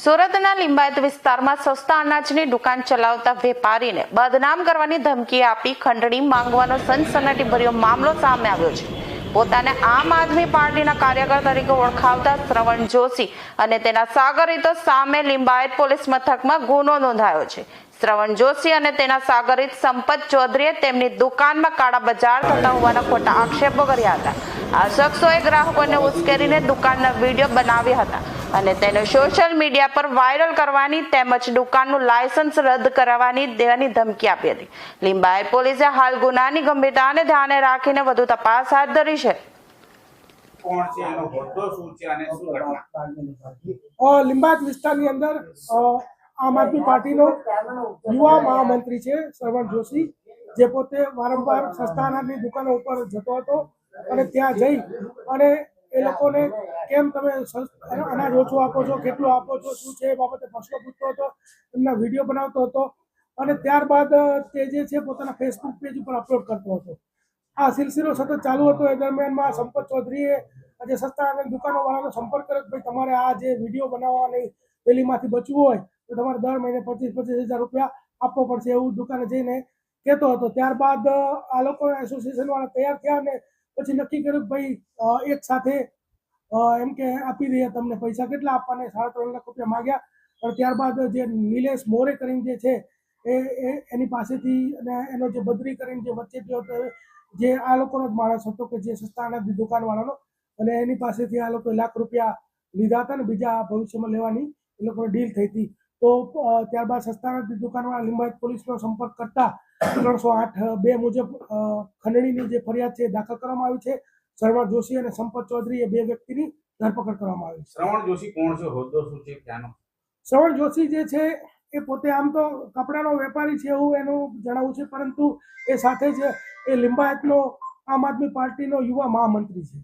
સુરતના લિંબાયત વિસ્તારમાં સસ્તા અનાજની દુકાન ચલાવતા વેપારીને બદનામ કરવાની ધમકી આપી ખંડણી માંગવાનો સનસનાટીભર્યો મામલો સામે આવ્યો છે. પોતાને આમ આદમી પાર્ટીના કાર્યકર તરીકે ઓળખાવતા શ્રવણ જોશી અને તેના સાગરીતો સામે લિંબાયત પોલીસ મથકમાં ગુનો નોંધાયો છે. શ્રવણ જોશી અને તેના સાગરીત સંપત ચૌધરીએ તેમની દુકાનમાં કાળા બજાર થતા હોવાના ખોટા આક્ષેપો કર્યા હતા. આ શખ્સોએ ગ્રાહકોને ઉશ્કેરીને દુકાનના વિડીયો બનાવ્યા હતા અને તેને સોશિયલ મીડિયા પર વાયરલ કરવાની તેમજ દુકાનનું લાયસન્સ રદ કરાવવાની દેવાની ધમકી આપી હતી. લિંબાયત પોલીસે હાલ ગુનાની ગંભીરતાને ધ્યાને રાખીને વધુ તપાસ હાથ ધરી છે. લિંબાયત વિસ્તારની અંદર આમ આદમી પાર્ટીનો યુવા મહામંત્રી છે શ્રવણ જોશી, જે પોતે વારંવાર સસ્તા અનાજની દુકાનો ઉપર જતો હતો અને ત્યાં જઈ અને એ લોકોને કેમ તમે અનાજ ઓછું આપો છો, કેટલું આપો છો, શું છે એ બાબતે પ્રશ્નો પૂછતો હતો, એમના વિડીયો બનાવતો હતો અને ત્યારબાદ તે જે છે પોતાના ફેસબુક પેજ ઉપર અપલોડ કરતો હતો. આ સિલસિલો સતત ચાલુ હતો. એ દરમિયાનમાં સંપત ચૌધરીએ જે સસ્તા અનાજ દુકાનોવાળાનો સંપર્ક કર્યો, ભાઈ તમારે આ જે વિડીયો બનાવવાની પેલીમાંથી બચવું હોય તો તમારે દર મહિને 25,000 રૂપિયા આપવો પડશે, એવું દુકાને જઈને કહેતો હતો. ત્યારબાદ આ લોકો એસોસિએશન વાળા તૈયાર થયા અને પછી નક્કી કર્યું કે ભાઈ એક સાથે એમ કે આપી દઈએ તમને પૈસા. કેટલા આપવાને 3.5 લાખ રૂપિયા માગ્યા. પણ ત્યારબાદ જે નિલેશ મોરે કરીને જે છે એની પાસેથી અને એનો જે બદરી કરીને જે વચ્ચે હતો, જે આ લોકોનો જ માણસ હતો કે જે સસ્તા અનાજની દુકાનવાળાનો, અને એની પાસેથી આ લોકોએ લાખ રૂપિયા લીધા હતા અને બીજા ભવિષ્યમાં લેવાની એ લોકોની ડીલ થઈ હતી. તો ત્યારબાદ સસ્તા અનાજની દુકાનવાળા લિંબાયત પોલીસનો સંપર્ક કરતા 308(2) મુજબ ખંડણીની જે ફરિયાદ છે દાખલ કરવામાં આવી છે. શ્રવણ જોશી અને સંપત ચૌધરી એ 2 વ્યક્તિની ધરપકડ કરવામાં આવી છે. શ્રવણ જોશી કોણ છે, હોદ્દો શું છે, ક્યાંનો? શ્રવણ જોશી જે છે એ પોતે આમ તો કપડાનો વેપારી છે એવું એનું જણાવવું છે, પરંતુ એ સાથે જ એ લિંબાયતનો આમ આદમી પાર્ટીનો યુવા મહામંત્રી છે.